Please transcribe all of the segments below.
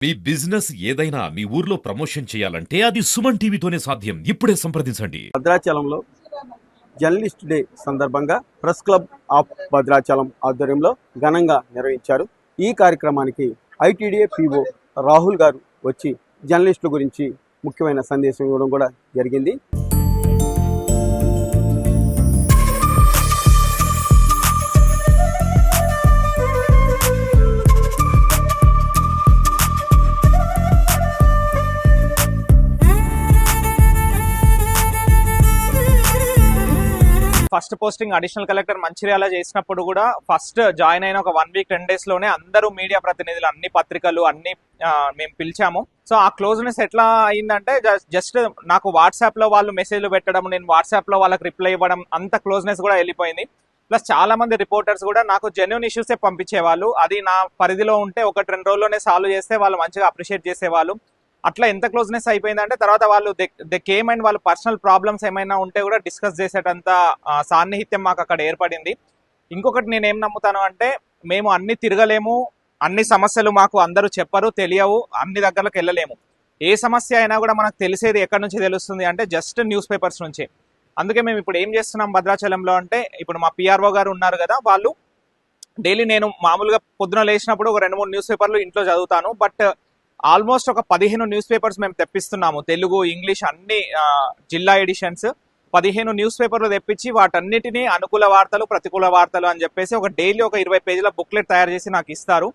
మీ business ఏదైనా మీ ఊర్లో promotion చేయాలంటే అది సుమన్ టీవీతోనే సాధ్యం. ఇప్పుడే సంప్రదించండి. భద్రాచలంలో జర్నలిస్ట్ డే సందర్భంగా ప్రెస్ క్లబ్ ఆఫ్ భద్రాచలం ఆధ్వర్యంలో ఘనంగా నిర్వహించారు. ఈ కార్యక్రమానికి ఐటీడీఏ పీఓ రాహుల్ గారు వచ్చి జర్నలిస్టుల గురించి ముఖ్యమైన సందేశం ఇవ్వడం కూడా జరిగింది. First posting additional collector Mancherial చేసినప్పుడు కూడా ఫస్ట్ జాయిన్ అయిన ఒక 1 వీక్ 10 డేస్ లోనే అందరూ మీడియా ప్రతినిధులు అన్ని పత్రికలు అన్ని మేము పిలిచాము. సో ఆ క్లోజ్నెస్ ఎట్లా అయిందంటే జస్ట్ నాకు వాట్సాప్ లో వాళ్ళు మెసేజ్లు పెట్టడం, నేను వాట్సాప్ లో వాళ్ళకి రిప్లై ఇవ్వడం, అంత క్లోజ్నెస్ కూడా వెళ్ళిపోయింది. ప్లస్ చాలా మంది రిపోర్టర్స్ కూడా నాకు జెన్యూన్ ఇష్యూసే పంపించేవాళ్ళు. అది నా పరిధిలో ఉంటే 1-2 రోజుల్లోనే సాల్వ్ చేస్తే వాళ్ళు మంచిగా అప్రిషియేట్ చేసేవాళ్ళు. అట్లా ఎంత క్లోజ్నెస్ అయిపోయిందంటే తర్వాత వాళ్ళు దే కేమ్ అండ్ వాళ్ళు పర్సనల్ ప్రాబ్లమ్స్ ఏమైనా ఉంటే కూడా డిస్కస్ చేసేటంత సాన్నిహిత్యం మాకు అక్కడ ఏర్పడింది. ఇంకొకటి నేను ఏం నమ్ముతాను అంటే, మేము అన్ని తిరగలేము, అన్ని సమస్యలు మాకు అందరూ చెప్పరు, తెలియవు, అన్ని దగ్గరకు వెళ్ళలేము. ఏ సమస్య అయినా కూడా మనకు తెలిసేది ఎక్కడి నుంచి తెలుస్తుంది అంటే జస్ట్ న్యూస్ పేపర్స్ నుంచే. అందుకే మేము ఇప్పుడు ఏం చేస్తున్నాం భద్రాచలంలో అంటే, ఇప్పుడు మా పిఆర్ఓ గారు ఉన్నారు కదా, వాళ్ళు డైలీ నేను మామూలుగా పొద్దున లేచినప్పుడు ఒక 2-3 న్యూస్ పేపర్లు ఇంట్లో చదువుతాను. బట్ ఆల్మోస్ట్ ఒక 15 న్యూస్ పేపర్స్ మేము తెప్పిస్తున్నాము. తెలుగు, ఇంగ్లీష్ అన్ని జిల్లా ఎడిషన్స్ 15 న్యూస్ పేపర్లు తెప్పించి వాటన్నిటినీ అనుకూల వార్తలు, ప్రతికూల వార్తలు అని చెప్పేసి ఒక డైలీ ఒక 20 పేజీల బుక్లెట్ తయారు చేసి నాకు ఇస్తారు.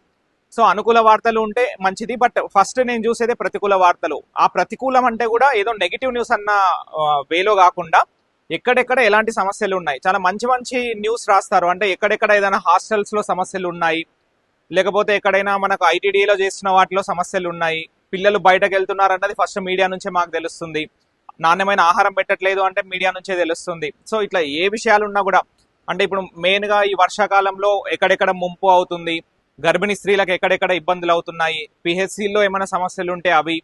సో అనుకూల వార్తలు ఉంటే మంచిది, బట్ ఫస్ట్ నేను చూసేదే ప్రతికూల వార్తలు. ఆ ప్రతికూలం అంటే కూడా ఏదో నెగిటివ్ న్యూస్ అన్న వేలో కాకుండా ఎక్కడెక్కడ ఎలాంటి సమస్యలు ఉన్నాయి, చాలా మంచి మంచి న్యూస్ రాస్తారు. అంటే ఎక్కడెక్కడ ఏదైనా హాస్టల్స్ లో సమస్యలు ఉన్నాయి, లేకపోతే ఎక్కడైనా మనకు ఐటీడీలో చేసిన వాటిలో సమస్యలు ఉన్నాయి, పిల్లలు బయటకు వెళ్తున్నారు అన్నది ఫస్ట్ మీడియా నుంచే మాకు తెలుస్తుంది, నాణ్యమైన ఆహారం పెట్టట్లేదు అంటే మీడియా నుంచే తెలుస్తుంది. సో ఇట్లా ఏ విషయాలు ఉన్నా కూడా, అంటే ఇప్పుడు మెయిన్ గా ఈ వర్షాకాలంలో ఎక్కడెక్కడ ముంపు అవుతుంది, గర్భిణీ స్త్రీలకు ఎక్కడెక్కడ ఇబ్బందులు అవుతున్నాయి, పిహెచ్సిలో ఏమైనా సమస్యలు ఉంటే అవి,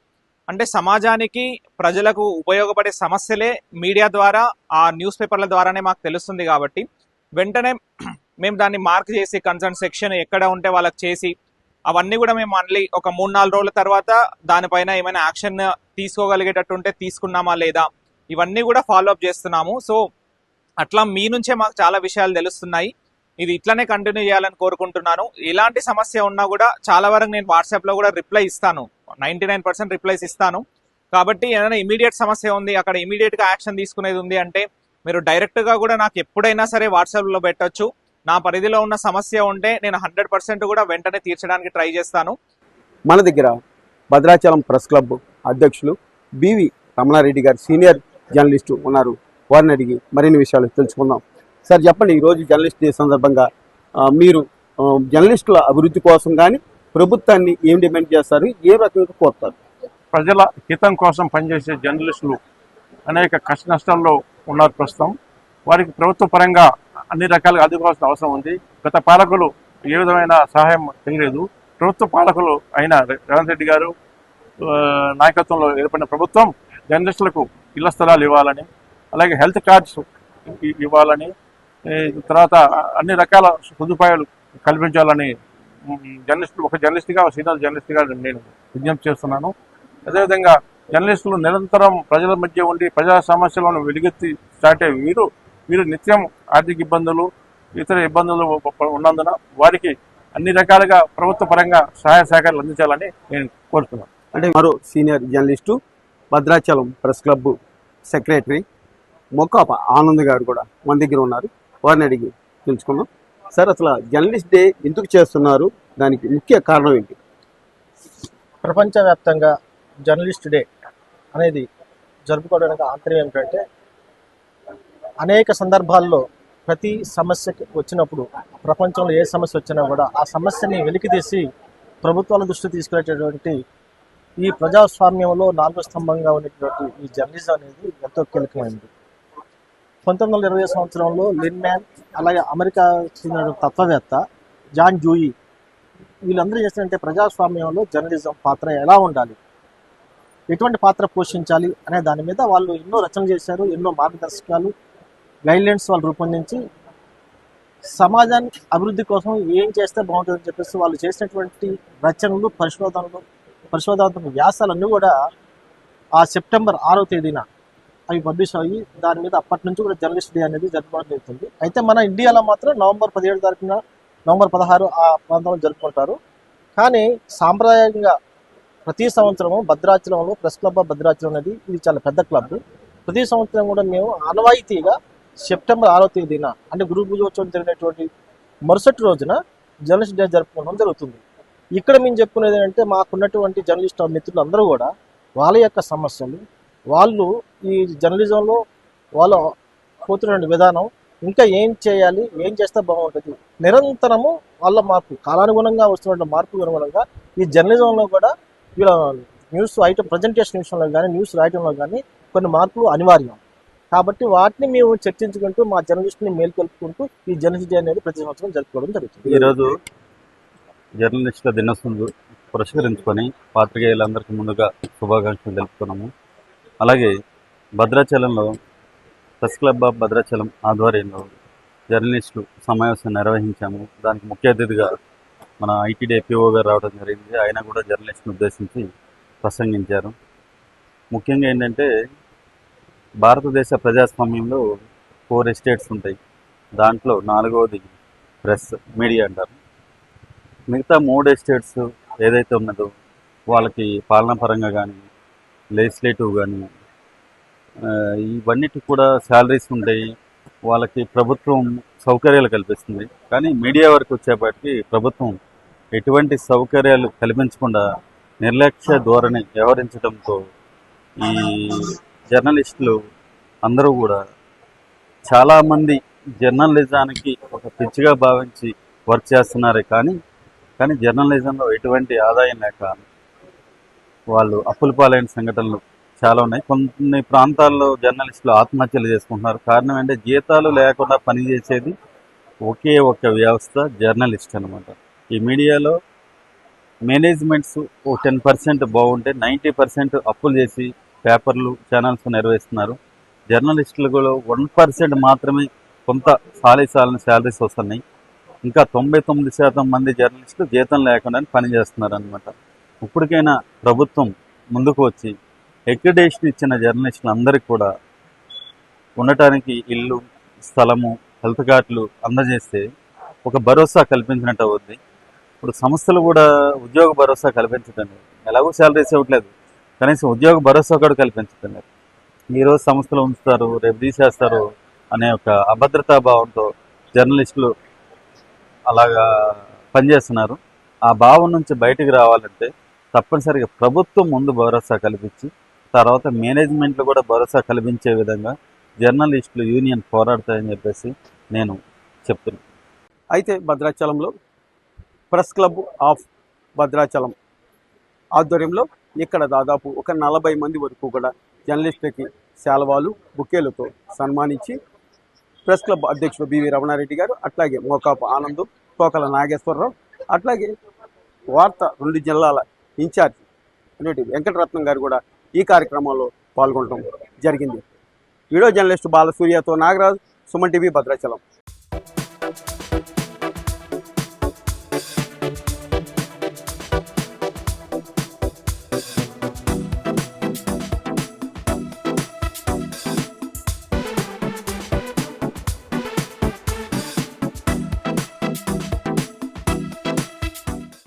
అంటే సమాజానికి ప్రజలకు ఉపయోగపడే సమస్యలే మీడియా ద్వారా ఆ న్యూస్ పేపర్ల ద్వారానే మాకు తెలుస్తుంది. కాబట్టి వెంటనే మేము దాన్ని మార్క్ చేసి కన్సర్న్ సెక్షన్ ఎక్కడ ఉంటే వాళ్ళకి చేసి అవన్నీ కూడా మేము మళ్ళీ ఒక 3-4 రోజుల తర్వాత దానిపైన ఏమైనా యాక్షన్ తీసుకోగలిగేటట్టు ఉంటే తీసుకున్నామా లేదా, ఇవన్నీ కూడా ఫాలో అప్ చేస్తున్నాము. సో అట్లా మీ నుంచే మాకు చాలా విషయాలు తెలుస్తున్నాయి. ఇది ఇట్లానే కంటిన్యూ చేయాలని కోరుకుంటున్నాను. ఎలాంటి సమస్య ఉన్నా కూడా చాలా వరకు నేను వాట్సాప్ లో కూడా రిప్లై ఇస్తాను, 99% రిప్లైస్ ఇస్తాను. కాబట్టి ఏదైనా ఇమీడియట్ సమస్య ఉంది, అక్కడ ఇమీడియట్ గా యాక్షన్ తీసుకునేది ఉంది అంటే మీరు డైరెక్ట్ గా కూడా నాకు ఎప్పుడైనా సరే వాట్సాప్ లో పెట్టొచ్చు. నా పరిధిలో ఉన్న సమస్య ఉంటే నేను 100% కూడా వెంటనే తీర్చడానికి ట్రై చేస్తాను. మన దగ్గర భద్రాచలం ప్రెస్ క్లబ్ అధ్యక్షులు బివి రమణారెడ్డి గారు సీనియర్ జర్నలిస్టు ఉన్నారు. వారిని అడిగి మరిన్ని విషయాలు తెలుసుకుందాం. సార్ చెప్పండి, ఈరోజు జర్నలిస్ట్ డే సందర్భంగా మీరు జర్నలిస్టుల అభివృద్ధి కోసం కానీ ప్రభుత్వాన్ని ఏం డిమాండ్ చేస్తారు, ఏ రకంగా కోరుతారు? ప్రజల హితం కోసం పనిచేసే జర్నలిస్టులు అనేక కష్ట నష్టాల్లో ఉన్నారు ప్రస్తుతం. వారికి ప్రభుత్వ పరంగా అన్ని రకాలుగా ఆదుకోవాల్సిన అవసరం ఉంది. గత పాలకులు ఏ విధమైన సహాయం చేయలేదు. ప్రభుత్వ పాలకులు అయిన రేవంత్ రెడ్డి గారు నాయకత్వంలో ఏర్పడిన ప్రభుత్వం జర్నలిస్టులకు ఇళ్ల స్థలాలు ఇవ్వాలని, అలాగే హెల్త్ కార్డ్స్ ఇవ్వాలని, తర్వాత అన్ని రకాల సదుపాయాలు కల్పించాలని ఒక జర్నలిస్ట్గా సీనియర్ జర్నలిస్ట్గా నేను విజ్ఞప్తి చేస్తున్నాను. అదేవిధంగా జర్నలిస్టులు నిరంతరం ప్రజల మధ్య ఉండి ప్రజా సమస్యలను వెలుగెత్తి చాటే వీరు నిత్యం ఆర్థిక ఇబ్బందులు, ఇతర ఇబ్బందులు ఉన్నందున వారికి అన్ని రకాలుగా ప్రభుత్వ పరంగా సహాయ సహకారాలు అందించాలని నేను కోరుతున్నాను. అంటే మరో senior journalist Bhadrachalam press club secretary Mokkapa Anand గారు కూడా మన దగ్గర ఉన్నారు. వారిని అడిగి తెలుసుకుందాం. సార్, అసలు జర్నలిస్ట్ డే ఎందుకు చేస్తున్నారు, దానికి ముఖ్య కారణం ఏంటి? ప్రపంచవ్యాప్తంగా జర్నలిస్ట్ డే అనేది జరుపుకోవడానికి ఆంతర్యం ఏంటంటే, అనేక సందర్భాల్లో ప్రతి సమస్యకి వచ్చినప్పుడు, ప్రపంచంలో ఏ సమస్య వచ్చినా కూడా ఆ సమస్యని వెలికితీసి ప్రభుత్వాల దృష్టి తీసుకునేటటువంటి ఈ ప్రజాస్వామ్యంలో 4వ స్తంభంగా ఉండేటువంటి ఈ జర్నలిజం అనేది ఎంతో కీలకమైనది. 1920 సంవత్సరంలో లిన్మ్యాన్, అలాగే అమెరికా చెందిన తత్వవేత్త జాన్ జూయి, వీళ్ళందరూ చేసినట్టే ప్రజాస్వామ్యంలో జర్నలిజం పాత్ర ఎలా ఉండాలి, ఎటువంటి పాత్ర పోషించాలి అనే దాని మీద వాళ్ళు ఎన్నో రచనలు చేశారు. ఎన్నో మార్గదర్శకాలు, గైడ్లైన్స్ వాళ్ళు రూపొందించి సమాజానికి అభివృద్ధి కోసం ఏం చేస్తే బాగుంటుందని చెప్పేసి వాళ్ళు చేసినటువంటి రచనలు, పరిశోధనలు పరిశోధనాత్మక వ్యాసాలన్నీ కూడా ఆ సెప్టెంబర్ 6వ తేదీన అవి పబ్లిష్ అయ్యి దాని మీద అప్పటి నుంచి కూడా జర్నలిస్ట్ డే అనేది జరుపుకోవడం జరుగుతుంది. అయితే మన ఇండియాలో మాత్రం నవంబర్ 17 తారీఖున, నవంబర్ 16 ఆ ప్రాంతంలో జరుపుకుంటారు. కానీ సాంప్రదాయంగా ప్రతి సంవత్సరము భద్రాచలంలో ప్రెస్ క్లబ్ ఆఫ్ భద్రాచలం అనేది ఇది చాలా పెద్ద క్లబ్. ప్రతి సంవత్సరం కూడా మేము ఆనవాయితీగా సెప్టెంబర్ 6వ తేదీన అంటే గురు పూజోత్సవం జరిగినటువంటి మరుసటి రోజున జర్నలిస్ట్ డే జరుపుకోవడం జరుగుతుంది. ఇక్కడ మేము చెప్పుకునేది ఏంటంటే మాకున్నటువంటి జర్నలిస్ట్ మిత్రులు అందరూ కూడా వాళ్ళ యొక్క సమస్యలు, వాళ్ళు ఈ జర్నలిజంలో వాళ్ళు పోతున్న విధానం, ఇంకా ఏం చేయాలి, ఏం చేస్తే బాగుంటుంది, నిరంతరము వాళ్ళ మార్పు, కాలానుగుణంగా వస్తున్న మార్పు అనుగుణంగా ఈ జర్నలిజంలో కూడా వీళ్ళ న్యూస్ ఐటమ్ ప్రజెంటేషన్ విషయంలో కానీ న్యూస్ రాయటంలో కానీ కొన్ని మార్పులు అనివార్యం. కాబట్టి వాటిని మేము చర్చించుకుంటూ మా జర్నలిస్ట్ని మేల్కొల్పుకుంటూ ఈ జర్నలిస్ట్ డే అనేది ప్రతి సంవత్సరం జరుపుకోవడం జరుగుతుంది. ఈరోజు జర్నలిస్టుల దినోత్సవం పురస్కరించుకొని పాత్రికేయులందరికీ ముందుగా శుభాకాంక్షలు తెలుపుతున్నాము. అలాగే భద్రాచలంలో ప్రెస్ క్లబ్ ఆఫ్ భద్రాచలం ఆధ్వర్యంలో జర్నలిస్టులు సమావేశం నిర్వహించాము. దానికి ముఖ్య అతిథిగా మన ఐటీడీ పిఓ గారు రావడం జరిగింది. ఆయన కూడా జర్నలిస్ట్ని ఉద్దేశించి ప్రసంగించారు. ముఖ్యంగా ఏంటంటే భారతదేశ ప్రజాస్వామ్యంలో 4 ఎస్టేట్స్ ఉంటాయి. దాంట్లో 4వది ప్రెస్ మీడియా అంటారు. మిగతా 3 ఎస్టేట్స్ ఏదైతే ఉన్నదో వాళ్ళకి పాలనాపరంగా కానీ లెజిస్లేటివ్ కానీ ఇవన్నిటి కూడా శాలరీస్ ఉంటాయి. వాళ్ళకి ప్రభుత్వం సౌకర్యాలు కల్పిస్తుంది. కానీ మీడియా వరకు వచ్చేప్పటికి ప్రభుత్వం ఎటువంటి సౌకర్యాలు కల్పించకుండా నిర్లక్ష్య ధోరణి వ్యవహరించడంతో ఈ జర్నలిస్టులు అందరూ కూడా చాలామంది జర్నలిజానికి ఒక పిచ్చిగా భావించి వర్క్ చేస్తున్నారే కానీ జర్నలిజంలో ఎటువంటి ఆదాయం లేక వాళ్ళు అప్పుల పాలైన సంఘటనలు చాలా ఉన్నాయి. కొన్ని ప్రాంతాల్లో జర్నలిస్టులు ఆత్మహత్యలు చేసుకుంటున్నారు. కారణం ఏంటంటే జీతాలు లేకుండా పనిచేసేది ఒకే ఒక వ్యవస్థ జర్నలిస్ట్ అనమాట. ఈ మీడియాలో మేనేజ్మెంట్స్ 10% బాగుంటే 90% అప్పులు చేసి పేపర్లు ఛానల్స్ నిర్వహిస్తున్నారు. జర్నలిస్టులు కూడా 1% మాత్రమే కొంత సాలిసాలని శాలరీస్ వస్తున్నాయి. ఇంకా 99% మంది జర్నలిస్టులు జీతం లేకుండా పనిచేస్తున్నారు అనమాట. ఇప్పటికైనా ప్రభుత్వం ముందుకు వచ్చి అక్రిడేషన్ ఇచ్చిన జర్నలిస్టులు అందరికీ కూడా ఉండటానికి ఇల్లు, స్థలము, హెల్త్ కార్డులు అందజేస్తే ఒక భరోసా కల్పించినట్టు అవుద్ది. ఇప్పుడు సంస్థలు కూడా ఉద్యోగ భరోసా కల్పించడం లేదు. ఎలాగో శాలరీస్ ఇవ్వట్లేదు, కనీసం ఉద్యోగ భరోసా కూడా కల్పించడం లేదు. ఈరోజు సంస్థలు ఉంచుతారు, రేపు తీసేస్తారు అనే ఒక అభద్రతా భావంతో జర్నలిస్టులు అలాగా పనిచేస్తున్నారు. ఆ భావం నుంచి బయటికి రావాలంటే తప్పనిసరిగా ప్రభుత్వం ముందు భరోసా కల్పించి తర్వాత మేనేజ్మెంట్లు కూడా భరోసా కల్పించే విధంగా జర్నలిస్టులు యూనియన్ పోరాడతాయని చెప్పేసి నేను చెప్తున్నాను. అయితే భద్రాచలంలో ప్రెస్ క్లబ్ ఆఫ్ భద్రాచలం ఆధ్వర్యంలో ఇక్కడ దాదాపు ఒక 40 మంది వరకు కూడా జర్నలిస్టులకి శాలువాలు, బుకేలతో సన్మానించి ప్రెస్ క్లబ్ అధ్యక్షుడు బివి రమణారెడ్డి గారు, అట్లాగే మోకాపు ఆనందం, తోకల నాగేశ్వరరావు, అట్లాగే వార్త 2 జిల్లాల ఇన్ఛార్జ్ వెంకటరత్నం గారు కూడా ఈ కార్యక్రమంలో పాల్గొనడం జరిగింది. వీడియో జర్నలిస్టు బాలసూర్యతో నాగరాజ్, సుమన్ టీవీ, భద్రాచలం.